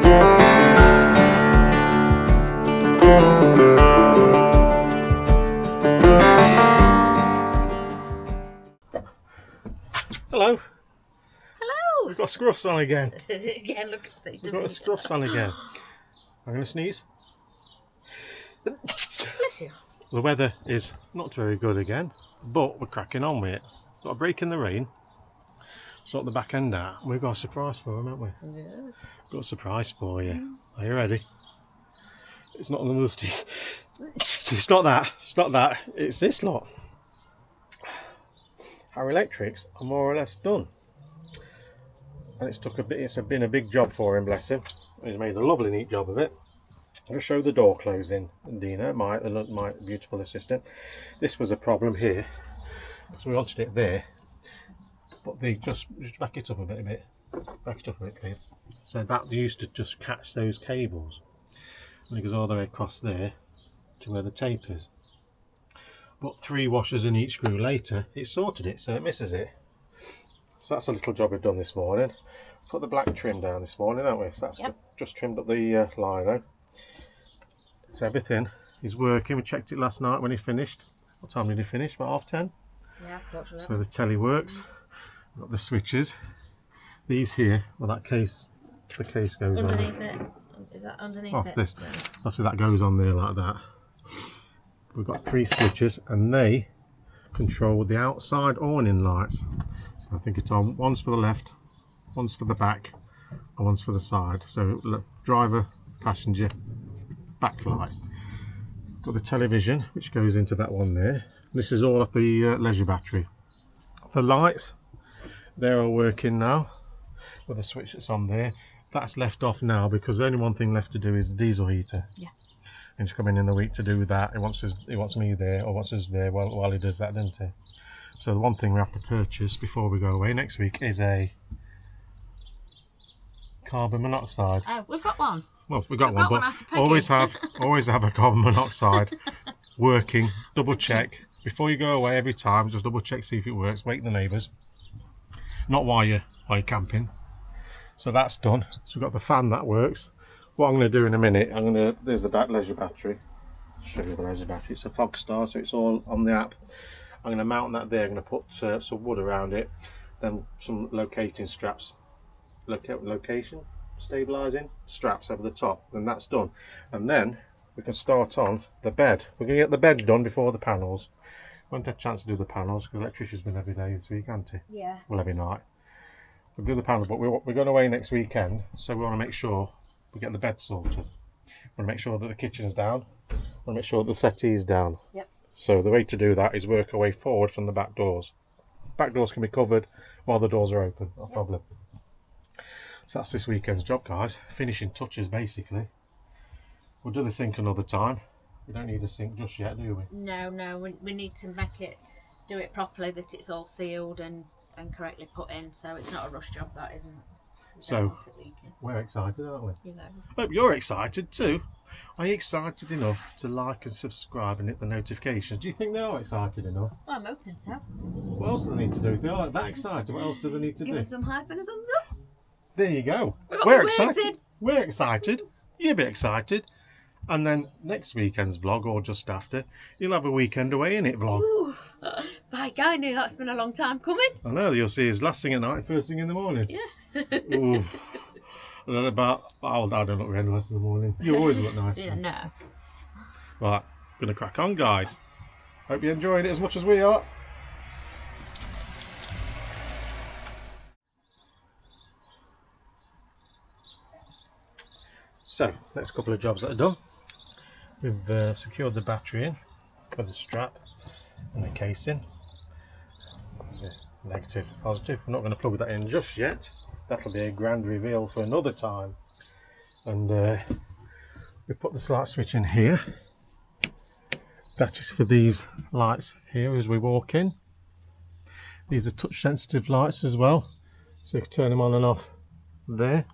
Hello. Hello. We've got scruffs on again. Again, look at it. We've got scruffs on again. I'm going to sneeze. Bless you. The weather is not very good again, but we're cracking on with it. Got a break in the rain. Sort the back end out. We've got a surprise for them, haven't we? Yeah. Got a surprise for you. Are you ready? It's not another stick. It's not that. It's not that. It's this lot. Our electrics are more or less done. And it's been a big job for him, bless him. He's made a lovely neat job of it. I'll just show the door closing. Dina, my beautiful assistant. This was a problem here, because we wanted it there. But they just back it up a bit. Back it up a bit, please. So that used to just catch those cables. And it goes all the way across there to where the tape is. But 3 washers in each screw later, it sorted it, so it misses it. So that's a little job we've done this morning. Put the black trim down this morning, haven't we? So that's just trimmed up the lino. So everything is working. We checked it last night when he finished. What time did he finish? About 10:30? Yeah, fortunately. So the telly works. Got the switches. These here, well, that case, the case goes underneath on. it. Is that underneath it? This. Yeah. Obviously that goes on there like that. We've got 3 switches and they control the outside awning lights. So I think it's on. One's for the left, one's for the back, and one's for the side. So driver, passenger, backlight. Got the television which goes into that one there. This is all off the leisure battery. The lights, they're all working now with the switch that's on there. That's left off now because the only one thing left to do is the diesel heater. Yeah. And he's coming in the week to do that. He wants me there, or wants us there while he does that, doesn't he? So the one thing we have to purchase before we go away next week is a carbon monoxide. Oh, we've got one. Well, we've got one, one but after Peggy. always have a carbon monoxide working. Double check before you go away every time. Just double check, see if it works. Wake the neighbours. Not while you're camping. So that's done. So we've got the fan that works. What I'm going to do in a minute, there's the leisure battery. I'll show you the leisure battery. It's a Fogstar, so it's all on the app. I'm going to mount that there. I'm going to put some wood around it, then some locating straps, location stabilising straps over the top. Then that's done, and then we can start on the bed. We're going to get the bed done before the panels. Won't have a chance to do the panels because the electrician's been every day this week, hasn't he? Yeah. Well, every night. We'll do the panels, but we're going away next weekend, so we want to make sure we get the bed sorted. We want to make sure that the kitchen's down. We want to make sure that the settee's down. Yep. So the way to do that is work our way forward from the back doors. Back doors can be covered while the doors are open, no problem. So that's this weekend's job, guys. Finishing touches, basically. We'll do the sink another time. We don't need a sink just yet, do we? No, we need to do it properly, that it's all sealed and correctly put in, so it's not a rush job, that isn't. So we're excited, aren't we? You know. Hope you're excited too. Are you excited enough to like and subscribe and hit the notifications? Do you think they are excited enough? Well, I'm hoping so. What else do they need to do? If they are that excited, what else do they need to Give do? us some hype and a thumbs up. There you go. We're excited. We're excited. You'll be excited. And then next weekend's vlog, or just after, you'll have a weekend away in it vlog. Ooh, by golly, that's been a long time coming. I know, you'll see us last thing at night, first thing in the morning. Yeah. Ooh. I don't look very nice in the morning. You always look nice. Yeah, no. Right, gonna crack on, guys. Hope you're enjoying it as much as we are. So, next couple of jobs that are done. We've secured the battery in with the strap and the casing. Negative, positive. I'm not going to plug that in just yet. That'll be a grand reveal for another time. And we put the light switch in here. That is for these lights here as we walk in. These are touch sensitive lights as well, so you can turn them on and off there.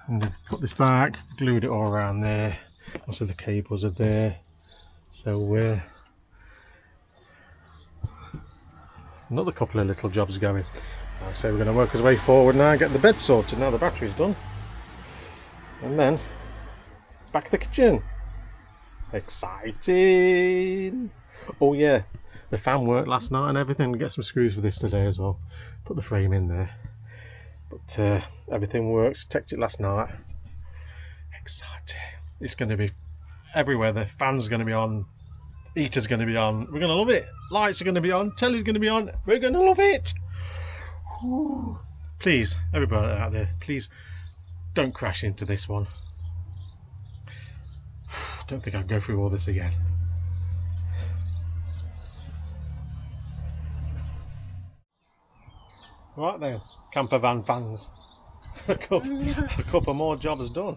And we've put this back, glued it all around there. Also the cables are there. So we're another couple of little jobs going. Like I say, we're going to work our way forward now and get the bed sorted now the battery's done. And then back to the kitchen. Exciting! Oh yeah, the fan worked last night and everything. Get some screws for this today as well. Put the frame in there. But everything works. Checked it last night. Exciting! It's going to be everywhere. The fan's going to be on. Heater's going to be on. We're going to love it. Lights are going to be on. Telly's going to be on. We're going to love it. Ooh. Please, everybody out there, please don't crash into this one. Don't think I'll go through all this again. Right then, Campervan fans. a couple more jobs done.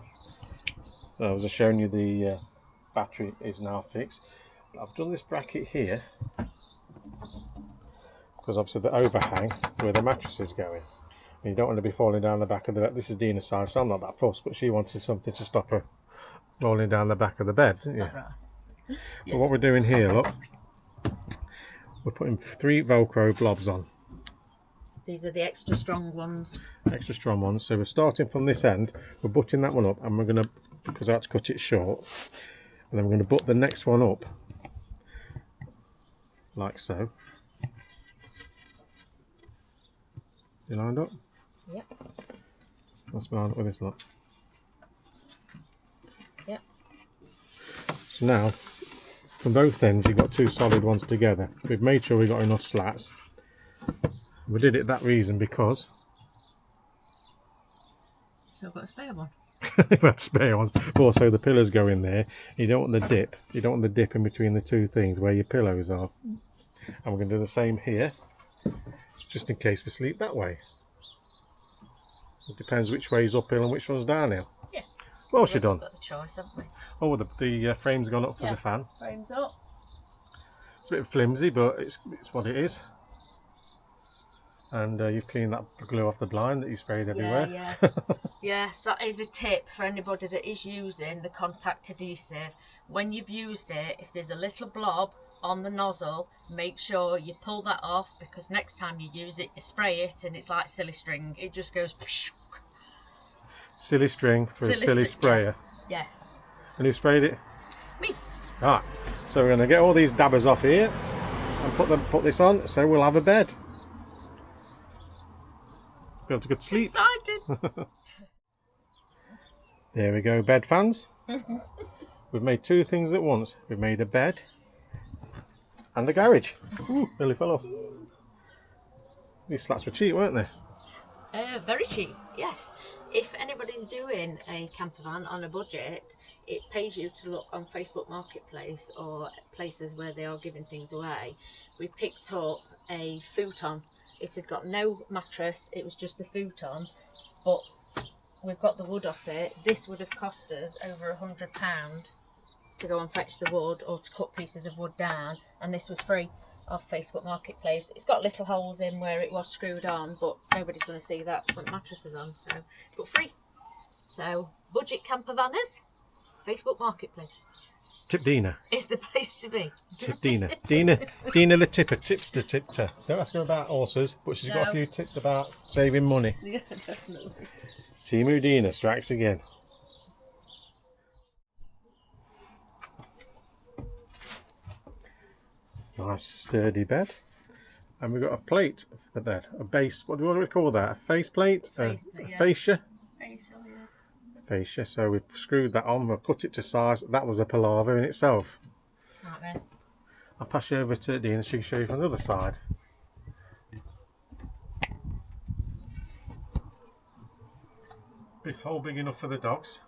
So I was just showing you the battery is now fixed. But I've done this bracket here because obviously the overhang where the mattress is going. And you don't want to be falling down the back of the bed. This is Dina's side, so I'm not that fussed, but she wanted something to stop her rolling down the back of the bed, didn't you? Right. But Yes. what we're doing here, look, we're putting 3 Velcro blobs on. These are the extra strong ones. Extra strong ones. So we're starting from this end, we're butting that one up, and we're going to, because I had to cut it short, and then we're going to butt the next one up like so. You lined up? Yep. Let's line up with this lot. Yep. So now from both ends you've got 2 solid ones together. We've made sure we've got enough slats. We did it that reason because So I've got a spare one. we've had spare ones, but also the pillars go in there. You don't want the dip. You don't want the dip in between the 2 things where your pillows are. And we're going to do the same here, just in case we sleep that way. It depends which way is uphill and which one's downhill. Yeah. What else you done? We've got the choice, haven't we? Oh, the frame's gone up for the fan. Frames up. It's a bit flimsy, but it's what it is. And you've cleaned that glue off the blind that you sprayed everywhere. Yeah. Yes, that is a tip for anybody that is using the contact adhesive. When you've used it, if there's a little blob on the nozzle, make sure you pull that off, because next time you use it, you spray it and it's like silly string. It just goes... Silly string for a silly sprayer. Yes. And who sprayed it? Me. Right, so we're going to get all these dabbers off here and put this on, so we'll have a bed. Be able to go to sleep. Excited. There we go, bed fans. We've made 2 things at once. We've made a bed and a garage. Ooh, nearly fell off. These slats were cheap, weren't they? Very cheap, yes. If anybody's doing a camper van on a budget, it pays you to look on Facebook Marketplace or places where they are giving things away. We picked up a futon. It had got no mattress, it was just the futon, but we've got the wood off it. This would have cost us over £100 to go and fetch the wood or to cut pieces of wood down, and this was free off Facebook Marketplace. It's got little holes in where it was screwed on, but nobody's going to see that when the mattress is on, so, but free. So, budget camper vanners, Facebook Marketplace. Tip Dina. It's the place to be. Tip Dina. Dina the tipper, tipster, tipter. Don't ask her about horses, but she's got a few tips about saving money. Yeah, definitely. Timu Dina strikes again. Nice sturdy bed. And we've got a plate for the bed. A base, what do we call that? A face plate? A fascia? Facial, yeah. Fascia. So we've screwed that on, we've cut it to size. That was a palaver in itself. Right then. I'll pass you over to Dean and she can show you from the other side. Big hole big enough for the dogs.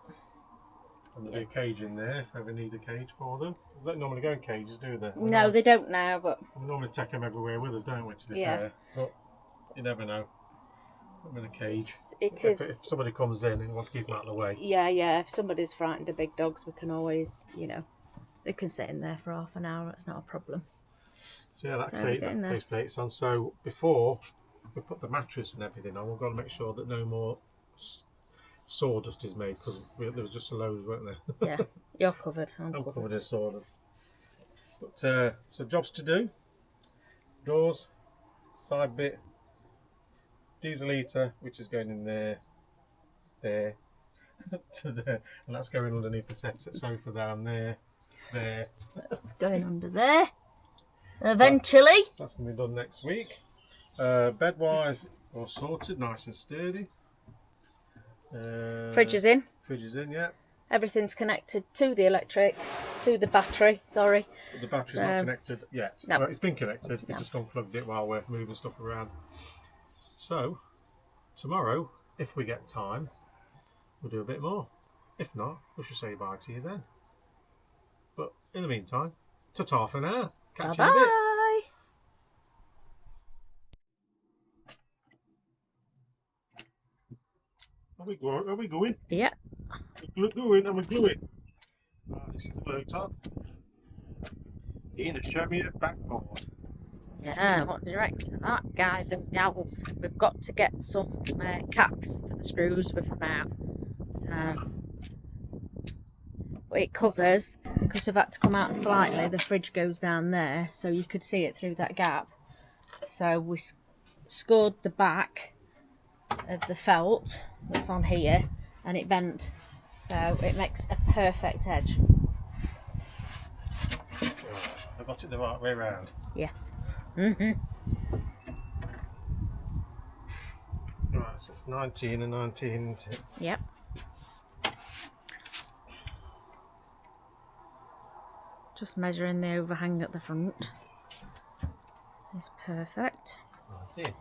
And there'll be a cage in there if ever need a cage for them. They don't normally go in cages, do they? No, they don't now, but... We normally take them everywhere with us, don't we, to be fair? But you never know. Put them in a cage. If somebody comes in and wants to keep them out of the way. Yeah. If somebody's frightened of big dogs, we can always, they can sit in there for half an hour. It's not a problem. So yeah, that face plate's on. So before we put the mattress and everything on, we've got to make sure that no more sawdust is made, because there was just a load, weren't there? Yeah, you're covered. I'm covered in sawdust. But so jobs to do. Doors, side bit, diesel heater, which is going in there, and that's going underneath the sofa down there. It's going under there. Eventually. That's going to be done next week. Bed-wise, all sorted, nice and sturdy. Fridge is in. Fridge is in, yeah. Everything's connected to the electric, to the battery, sorry. But the battery's not connected yet. No. Well, it's been connected, we've just unplugged it while we're moving stuff around. So, tomorrow, if we get time, we'll do a bit more. If not, we should say bye to you then. But in the meantime, ta-ta for now. Catch you in a bit. Bye. Are we going? Yeah. We're going and we're gluing. This is the worktop. Ian has shown me a backboard. Yeah, what do you reckon of that, guys and gals? We've got to get some caps for the screws we've run out. So, it covers, because we've had to come out slightly, the fridge goes down there, so you could see it through that gap. So we scored the back of the felt that's on here, and it bent, so it makes a perfect edge. I got it the right way round. Yes. Right, so it's 19 and 19, isn't it? Yep. Just measuring the overhang at the front. It's perfect. 19.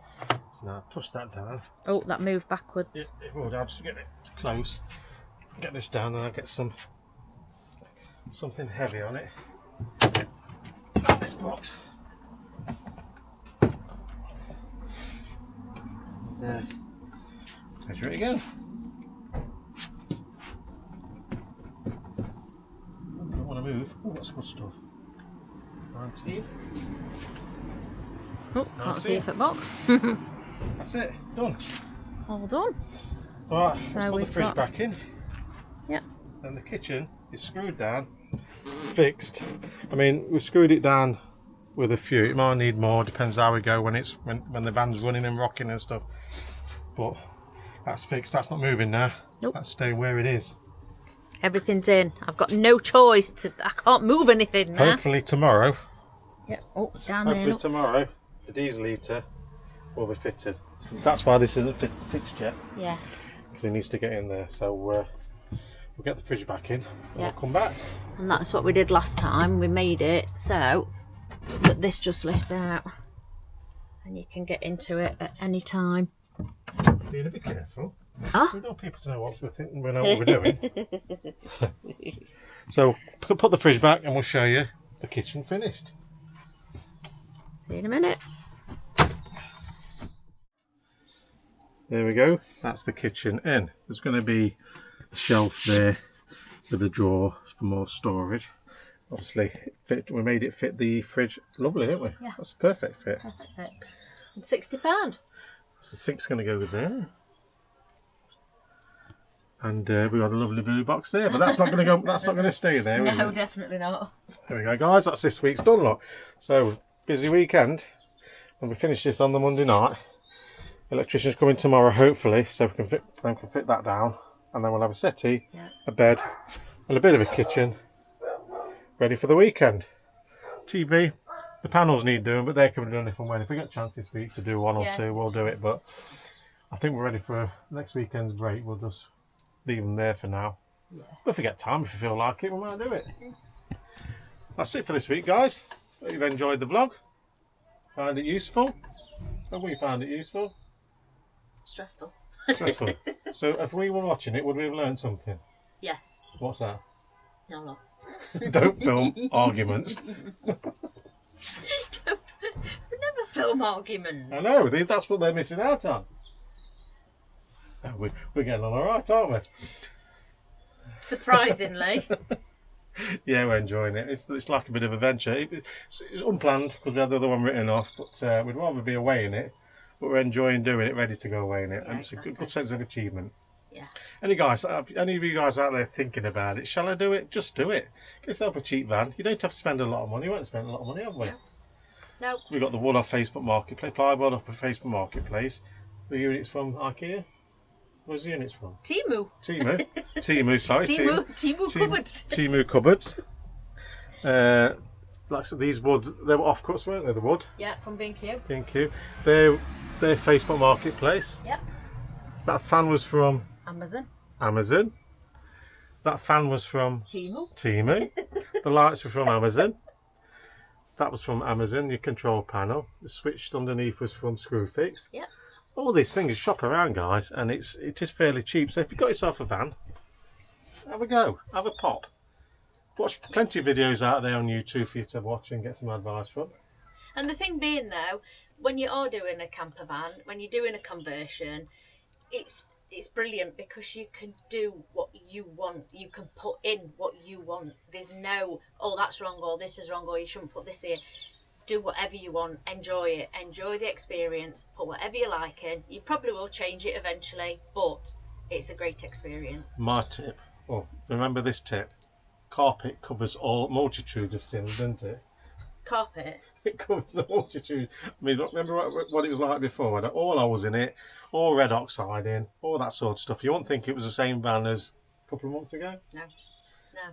So now push that down. Oh, that moved backwards. It would. I'll just get it close. Get this down and I'll get something heavy on it. This box. Measure it again. I don't want to move. Oh, that's good stuff. 19. Oh, can't see if it box. That's it. Done. All done. Right, So let's put the fridge back in. Yep. And the kitchen is screwed down, fixed. I mean, we've screwed it down with a few. It might need more, depends how we go when the van's running and rocking and stuff. But that's fixed, that's not moving now. Nope. That's staying where it is. Everything's in. I've got no choice. I can't move anything now. Hopefully tomorrow. Yep. Oh, down Hopefully there. tomorrow the diesel heater will be fitted. That's why this isn't fixed yet. Yeah. Because it needs to get in there. So we'll get the fridge back in and Yeah. we'll come back. And that's what we did last time. We made it so that this just lifts out. And you can get into it at any time. Being a bit careful. Huh? We don't want people to know what we're thinking. We know what we're doing. So put the fridge back and we'll show you the kitchen finished. See you in a minute. There we go. That's the kitchen in. There's going to be a shelf there with a drawer for more storage. Obviously, we made it fit the fridge. Lovely, didn't we? Yeah. That's a perfect fit. Perfect fit. And £60. So the sink's going to go there. And we got a lovely blue box there, but that's not going to go. That's not going to stay there. is No, it? definitely not. There we go, guys. That's this week's done, lot. So busy weekend. And we finish this on the Monday night. Electrician's coming tomorrow, hopefully, so we can fit that down, and then we'll have a settee, a bed, and a bit of a kitchen ready for the weekend. TV, the panels need doing, but they can be done if and when. If we get a chance this week to do one or two, we'll do it. But I think we're ready for next weekend's break. We'll just leave them there for now. Yeah. But if we get time, if you feel like it, we might do it. That's it for this week, guys. Hope you've enjoyed the vlog. Find it useful. Have we found it useful? Stressful. Stressful. So if we were watching it, would we have learned something? Yes. What's that? No. Don't film arguments. We never film arguments. I know, that's what they're missing out on. Oh, we're getting on alright, aren't we? Surprisingly. Yeah, we're enjoying it. It's like a bit of a venture. It's unplanned because we had the other one written off, but we'd rather be away in it. But we're enjoying doing it, ready to go away in it, and it's a good sense of achievement. Yeah. Any of you guys out there thinking about it, shall I do it? Just do it. Get yourself a cheap van. You don't have to spend a lot of money. We won't spend a lot of money, have we? No. We've got the wool off Facebook Marketplace, plywood off Facebook Marketplace. The units from IKEA. Where's the units from? Timu. Timu, sorry. Timu cupboards. Timu cupboards. Like I said, these wood, they were offcuts, weren't they? The wood. Yeah, from B&Q. B&Q. They're Facebook Marketplace. Yep. That fan was from Amazon. That fan was from Timu. The lights were from Amazon. That was from Amazon, your control panel. The switch underneath was from Screwfix. Yep. All these things, shop around, guys, and it is fairly cheap. So if you've got yourself a van, have a go, have a pop. Watch plenty of videos out there on YouTube for you to watch and get some advice from. And the thing being though, when you are doing a camper van, when you're doing a conversion, it's brilliant because you can do what you want. You can put in what you want. There's no, oh, that's wrong, or this is wrong, or you shouldn't put this there. Do whatever you want. Enjoy it. Enjoy the experience. Put whatever you like in. You probably will change it eventually, but it's a great experience. My tip, remember this tip. Carpet covers all multitude of sins, doesn't it? Carpet? It covers a multitude. I mean, remember what it was like before? All holes in it, all red oxide in, all that sort of stuff. You won't think it was the same van as a couple of months ago? No.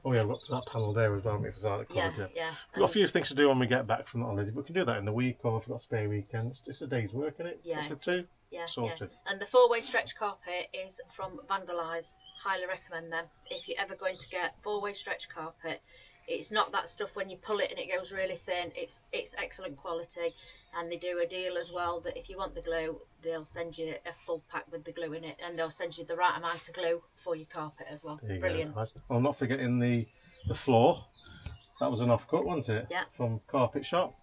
Oh yeah, I've got that panel there as well. If it's out Yeah. We've got a few things to do when we get back from the holiday, but we can do that in the week, or if we've got a spare weekend. It's just a day's work, isn't it? Yeah, That's for two. Yeah, Sorted. yeah. And the 4-way stretch carpet is from Vandalised. Highly recommend them. If you're ever going to get 4-way stretch carpet, it's not that stuff when you pull it and it goes really thin. It's excellent quality, and they do a deal as well that if you want the glue, they'll send you a full pack with the glue in it, and they'll send you the right amount of glue for your carpet as well. Brilliant. Go, guys. I'm not forgetting the floor. That was an offcut, wasn't it? Yeah. From Carpet Shop.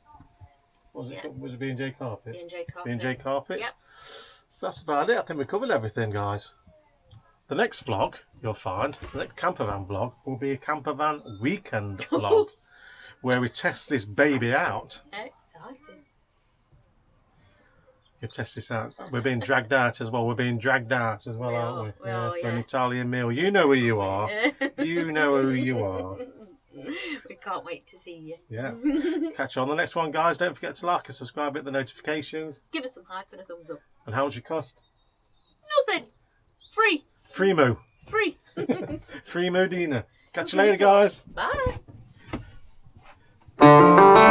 What was it? Yeah. Was it B&J Carpet? B&J Carpets. B&J Carpets. Yep. So that's about it. I think we covered everything, guys. The next vlog you'll find, the next campervan vlog, will be a campervan weekend vlog where we test this baby out. Exciting. You test this out. We're being dragged out as well. Aren't we? We are, For an Italian meal. You know who you are. You know who you are. We can't wait to see you. Yeah. Catch you on the next one, guys. Don't forget to like and subscribe, hit the notifications. Give us some hype and a thumbs up. And how much it cost? Nothing. Free. Free moo. Free. Free Modena. Catch you later, guys. Bye.